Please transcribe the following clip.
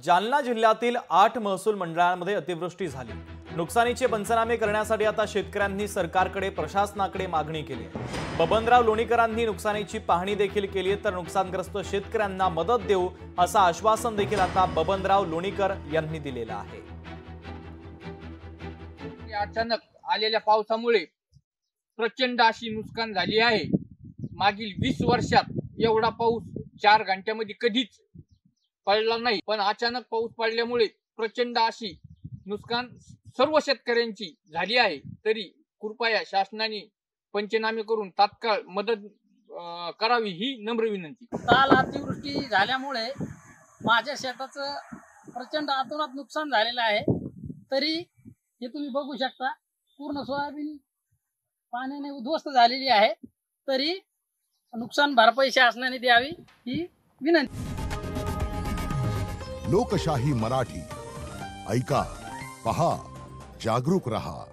जालना जिल्ह्यातील 8 महसूल मंडळांमध्ये अतिवृष्टी झाली। नुकसानीचे पंचनामे करण्यासाठी आता शेतकऱ्यांनी सरकारकडे प्रशासनाकडे मागणी केली आहे। बबनराव लोणीकरांनी नुकसानीची पाहणी देखील केली आहे, तर नुकसानग्रस्त शेतकऱ्यांना मदत देऊ असं आश्वासन देखील आता बबनराव लोणीकर यांनी दिलेलं आहे। अचानक आलेल्या पावसामुळे प्रचंड अशी नुकसान झाली आहे। मागील 20 वर्षात एवढा पाऊस 4 घंट्यामध्ये कधीच पडला नाही, पण अचानक पाऊस पडल्यामुळे प्रचंड अशी नुकसान सर्व शेतकऱ्यांची झाली आहे। तरी कृपया शासनाने पंचनामे करून तात्काळ मदत करावी ही नम्र विनंती। काल अतिवृष्टी झाल्यामुळे माझ्या शेताचं प्रचंड अतोनात नुकसान झालेलं आहे। तरी हे तुम्ही बघू शकता, पूर्ण सोयाबीन पाण्याने उद्ध्वस्त झालेली आहे। तरी नुकसान भरपाई शासनाने द्यावी ही विनंती। लोकशाही मराठी ऐका, पहा, जागरूक रहा।